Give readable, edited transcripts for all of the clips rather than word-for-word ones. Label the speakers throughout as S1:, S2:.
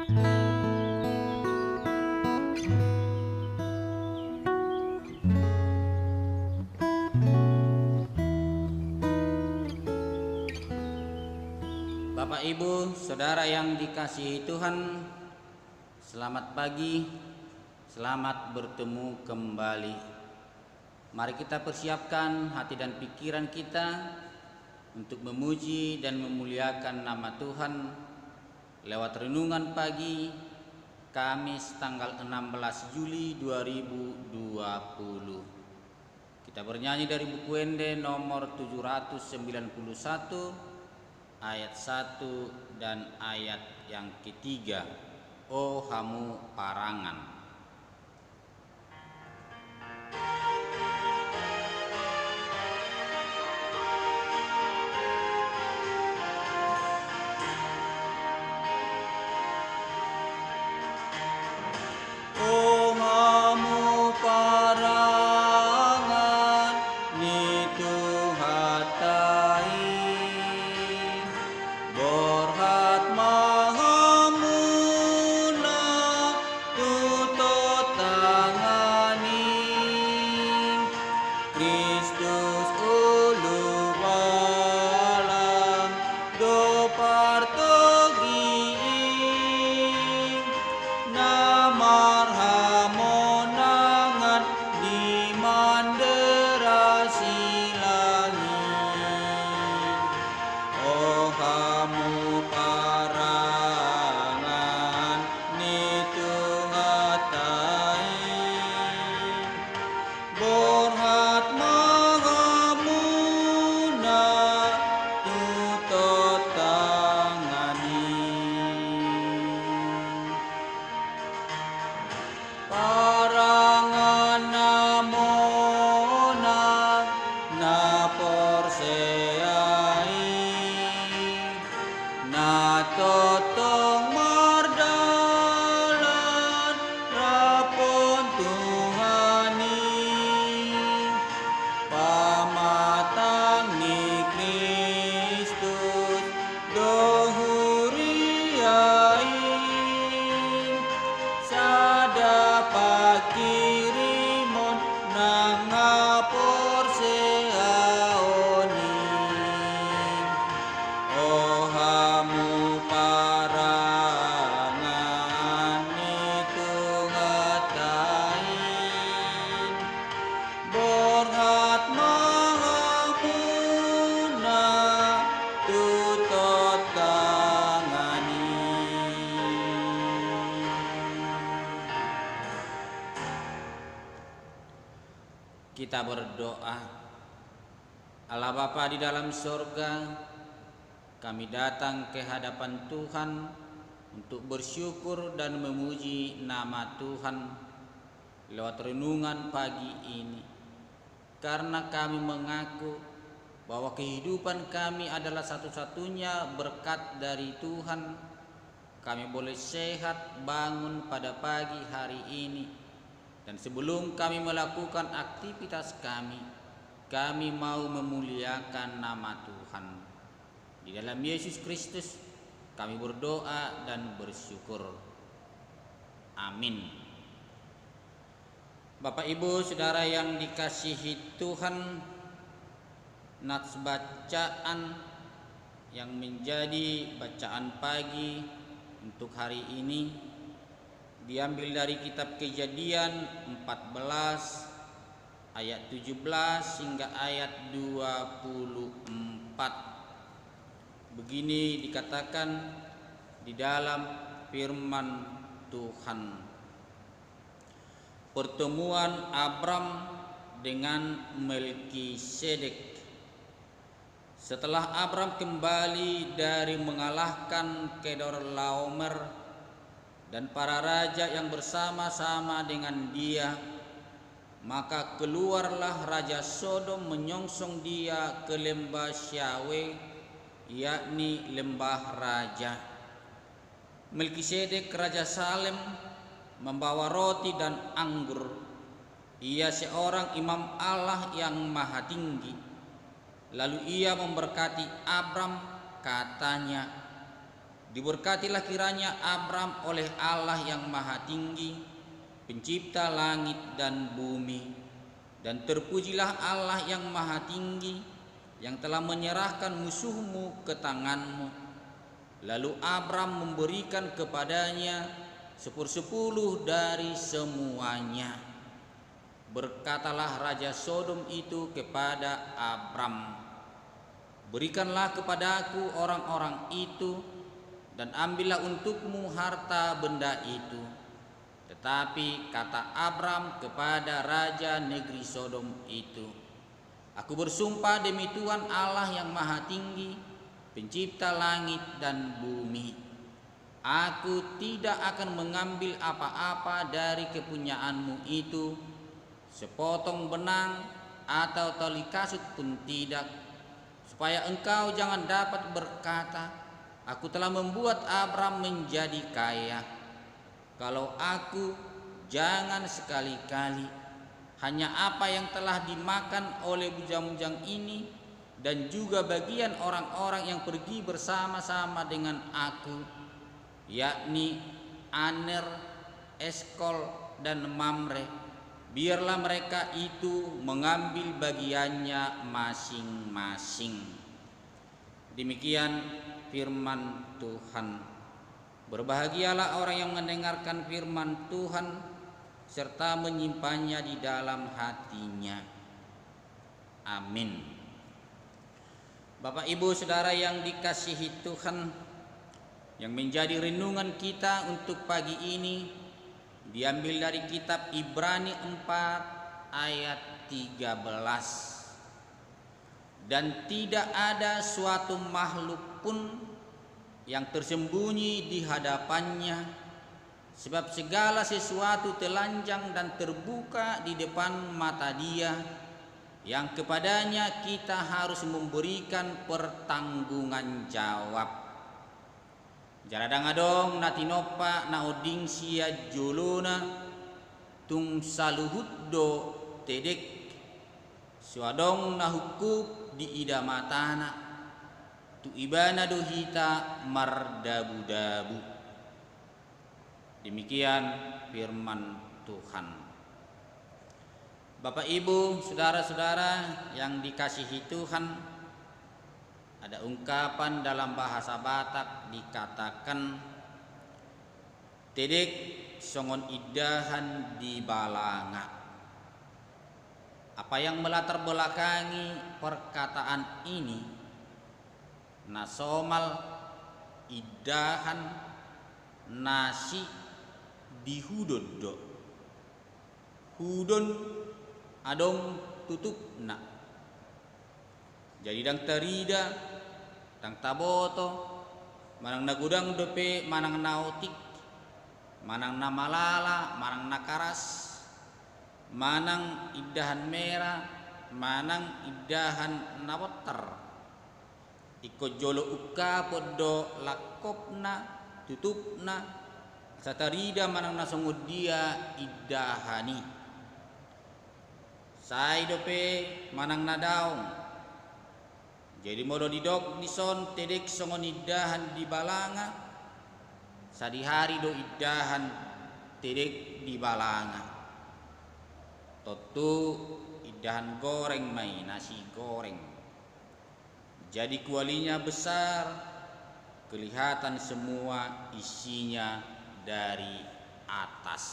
S1: Bapak Ibu, Saudara yang dikasihi Tuhan, selamat pagi, selamat bertemu kembali. Mari kita persiapkan hati dan pikiran kita untuk memuji dan memuliakan nama Tuhan lewat renungan pagi Kamis tanggal 16 Juli 2020. Kita bernyanyi dari buku Ende nomor 791 ayat 1 dan ayat yang ketiga. O hamu parangan. Kita berdoa. Allah Bapa di dalam surga, kami datang ke hadapan Tuhan untuk bersyukur dan memuji nama Tuhan lewat renungan pagi ini. Karena kami mengaku bahwa kehidupan kami adalah satu-satunya berkat dari Tuhan, kami boleh sehat bangun pada pagi hari ini. Dan sebelum kami melakukan aktivitas kami mau memuliakan nama Tuhan. Di dalam Yesus Kristus kami berdoa dan bersyukur. Amin. Bapak Ibu Saudara yang dikasihi Tuhan, nats bacaan yang menjadi bacaan pagi untuk hari ini diambil dari kitab Kejadian 14 ayat 17 hingga ayat 24. Begini dikatakan di dalam firman Tuhan. Pertemuan Abram dengan Melkisedek. Setelah Abram kembali dari mengalahkan Kedorlaomer dan para raja yang bersama-sama dengan dia, maka keluarlah Raja Sodom menyongsong dia ke lembah Syawe, yakni lembah raja. Melkisedek Raja Salem membawa roti dan anggur. Ia seorang imam Allah yang maha tinggi. Lalu ia memberkati Abram, katanya, Diberkatilah kiranya Abram oleh Allah yang Maha Tinggi, pencipta langit dan bumi, dan terpujilah Allah yang Maha Tinggi yang telah menyerahkan musuhmu ke tanganmu. Lalu Abram memberikan kepadanya 10/10 dari semuanya. Berkatalah Raja Sodom itu kepada Abram, berikanlah kepadaku orang-orang itu, dan ambillah untukmu harta benda itu. Tetapi kata Abram kepada raja negeri Sodom itu, aku bersumpah demi Tuhan Allah yang Maha Tinggi, pencipta langit dan bumi, aku tidak akan mengambil apa-apa dari kepunyaanmu itu, sepotong benang atau tali kasut pun tidak, supaya engkau jangan dapat berkata, aku telah membuat Abram menjadi kaya. Kalau aku, jangan sekali-kali. Hanya apa yang telah dimakan oleh bujang-bujang ini, dan juga bagian orang-orang yang pergi bersama-sama dengan aku, yakni Aner, Eskol, dan Mamre, biarlah mereka itu mengambil bagiannya masing-masing. Demikian firman Tuhan. Berbahagialah orang yang mendengarkan firman Tuhan serta menyimpannya di dalam hatinya. Amin. Bapak Ibu Saudara yang dikasihi Tuhan, yang menjadi renungan kita untuk pagi ini diambil dari kitab Ibrani 4 ayat 13. Dan tidak ada suatu makhluk pun yang tersembunyi di hadapannya, sebab segala sesuatu telanjang dan terbuka di depan mata Dia, yang kepadanya kita harus memberikan pertanggungan jawab. Jaradang adong natinopa naoding sia jolona tung saluhuddo tedek suadong nahukup di ida matana tu ibana dohita mardabu-dabu. Demikian firman Tuhan. Bapak Ibu, saudara-saudara yang dikasihi Tuhan, ada ungkapan dalam bahasa Batak dikatakan tedek songon idahan di balanga. Apa yang melatar belakangi perkataan ini? Nasomal idahan nasi di hudon do. Hudon adong tutup na. Jadi dang terida, dang taboto, manang nagudang dope, manang nautik, manang namalala, manang nakaras, manang idahan merah, manang idahan nawoter. Iko jolo uka podo lakopna tutupna satarida manang nasungud dia idahani. Sai dope manang nadaong. Jadi modo didok dison tedek songon idahan di balanga, sadi hari do idahan tedek di balanga. Totu idahan goreng mai nasi goreng. Jadi kualinya besar, kelihatan semua isinya dari atas,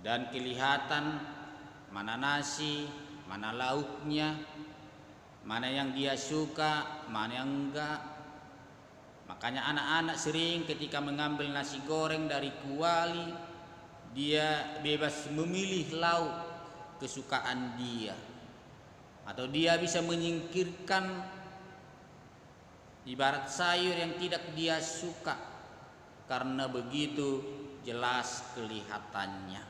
S1: dan kelihatan mana nasi, mana lauknya, mana yang dia suka, mana yang enggak. Makanya anak-anak sering ketika mengambil nasi goreng dari kuali, dia bebas memilih lauk kesukaan dia, atau dia bisa menyingkirkan ibarat sayur yang tidak dia suka, karena begitu jelas kelihatannya.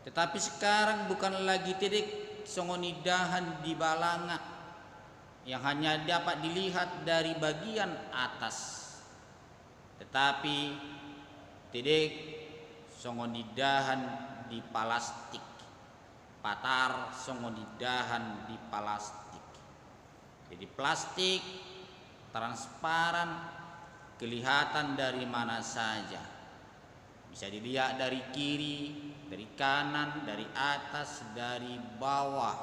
S1: Tetapi sekarang bukan lagi tedek songonidahan di balanga yang hanya dapat dilihat dari bagian atas, tetapi tedek songonidahan di plastik. Patar songonidahan di plastik. Jadi plastik transparan, kelihatan dari mana saja. Bisa dilihat dari kiri, dari kanan, dari atas, dari bawah.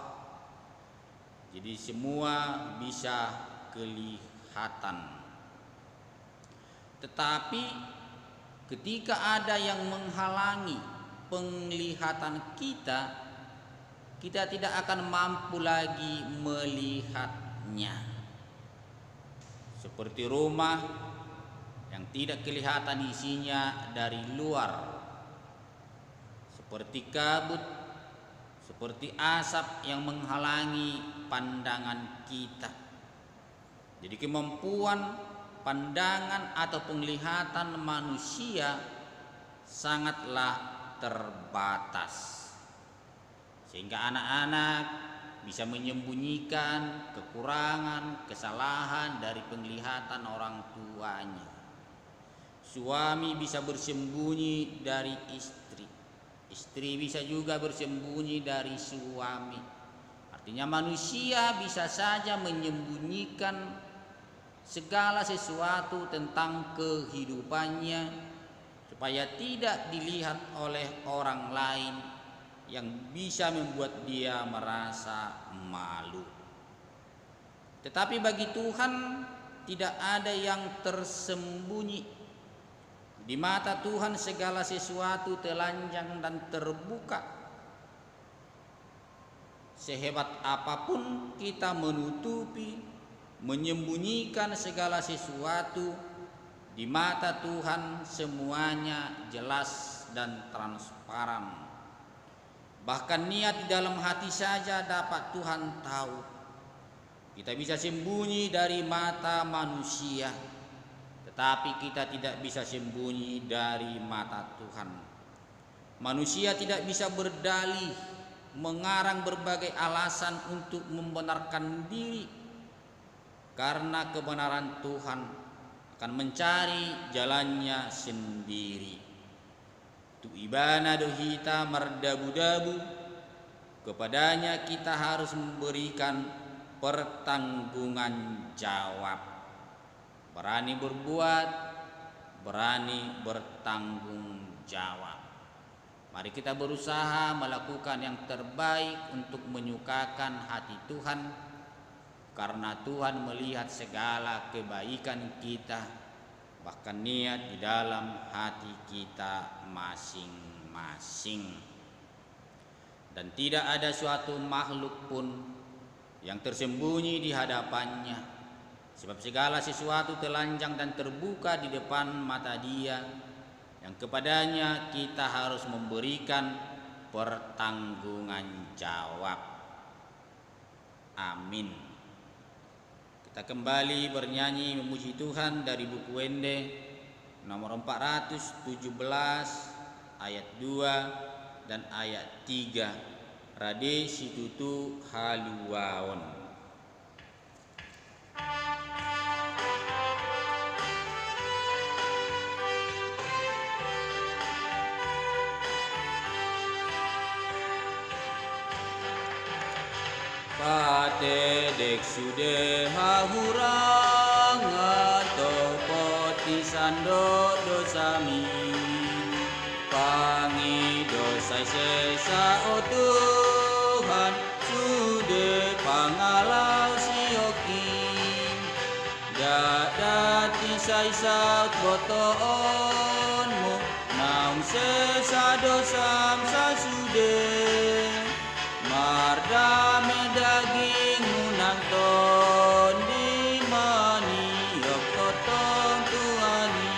S1: Jadi semua bisa kelihatan. Tetapi ketika ada yang menghalangi penglihatan kita, kita tidak akan mampu lagi melihatnya. Seperti rumah yang tidak kelihatan isinya dari luar, seperti kabut, seperti asap yang menghalangi pandangan kita. Jadi kemampuan pandangan atau penglihatan manusia sangatlah terbatas, sehingga anak-anak bisa menyembunyikan kekurangan, kesalahan dari penglihatan orang tuanya. Suami bisa bersembunyi dari istri, istri bisa juga bersembunyi dari suami. Artinya manusia bisa saja menyembunyikan segala sesuatu tentang kehidupannya supaya tidak dilihat oleh orang lain, yang bisa membuat dia merasa malu. Tetapi bagi Tuhan tidak ada yang tersembunyi. Di mata Tuhan segala sesuatu telanjang dan terbuka. Sehebat apapun kita menutupi, menyembunyikan segala sesuatu, di mata Tuhan semuanya jelas dan transparan. Bahkan niat di dalam hati saja dapat Tuhan tahu. Kita bisa sembunyi dari mata manusia, tetapi kita tidak bisa sembunyi dari mata Tuhan. Manusia tidak bisa berdalih, mengarang berbagai alasan untuk membenarkan diri, karena kebenaran Tuhan akan mencari jalannya sendiri. Tu ibana dohita mardabu-dabu, kepadanya kita harus memberikan pertanggungan jawab. Berani berbuat, berani bertanggung jawab. Mari kita berusaha melakukan yang terbaik untuk menyukakan hati Tuhan, karena Tuhan melihat segala kebaikan kita, bahkan niat di dalam hati kita masing-masing. Dan tidak ada suatu makhluk pun yang tersembunyi di hadapannya, sebab segala sesuatu telanjang dan terbuka di depan mata Dia, yang kepadanya kita harus memberikan pertanggungan jawab. Amin. Kita kembali bernyanyi memuji Tuhan dari buku Wende nomor 417 ayat 2 dan ayat 3. Rade situtu haluwaon. Pate dek sude hahurang atau poti sando dosami, pangi dosai sesa o Tuhan, sude pangalau sioki, dadati sai saut botoonmu, naung sesa dosam sasude. Mardame daging munang ton di mani yok totong tuani,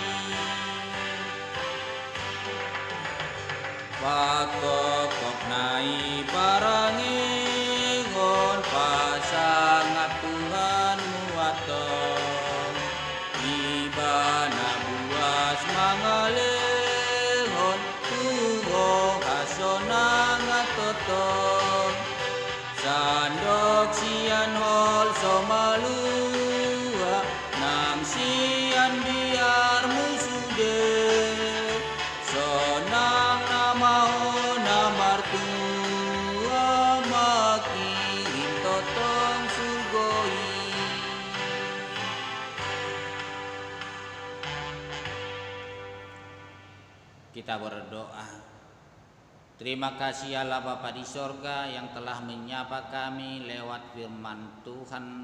S1: pakokok nai parangingon pasangat Tuhan muaton, ibana buas mangalehon tuhong hasonang atotong. Kita berdoa. Terima kasih Allah Bapa di sorga yang telah menyapa kami lewat firman Tuhan,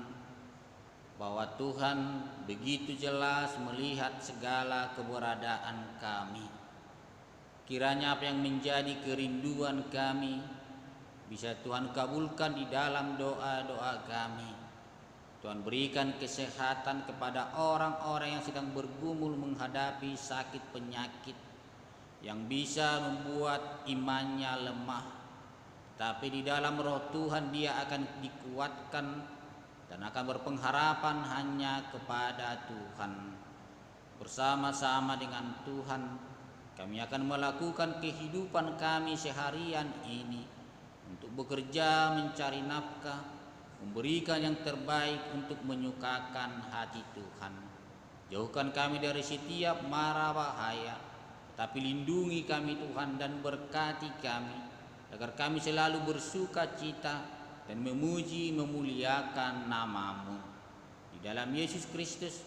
S1: bahwa Tuhan begitu jelas melihat segala keberadaan kami. Kiranya apa yang menjadi kerinduan kami bisa Tuhan kabulkan di dalam doa-doa kami. Tuhan berikan kesehatan kepada orang-orang yang sedang bergumul menghadapi sakit penyakit yang bisa membuat imannya lemah. Tapi di dalam roh Tuhan dia akan dikuatkan dan akan berpengharapan hanya kepada Tuhan. Bersama-sama dengan Tuhan kami akan melakukan kehidupan kami seharian ini untuk bekerja mencari nafkah, memberikan yang terbaik untuk menyukakan hati Tuhan. Jauhkan kami dari setiap mara bahaya, tapi lindungi kami Tuhan dan berkati kami, agar kami selalu bersuka cita dan memuji memuliakan nama-Mu. Di dalam Yesus Kristus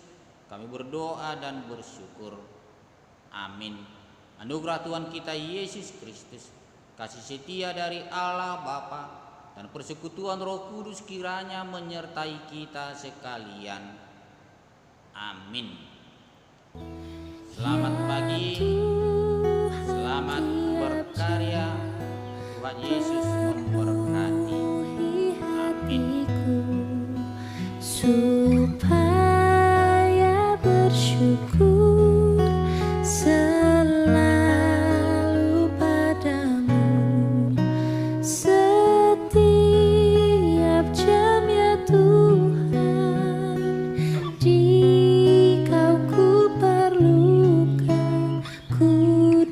S1: kami berdoa dan bersyukur. Amin. Anugerah Tuhan kita Yesus Kristus, kasih setia dari Allah Bapa, dan persekutuan Roh Kudus kiranya menyertai kita sekalian. Amin. Selamat pagi, selamat berkarya. Tuhan Yesus memberkati. Amin.
S2: Supaya bersyukur selalu padamu setiap jam ya Tuhan, jika ku perlukan ku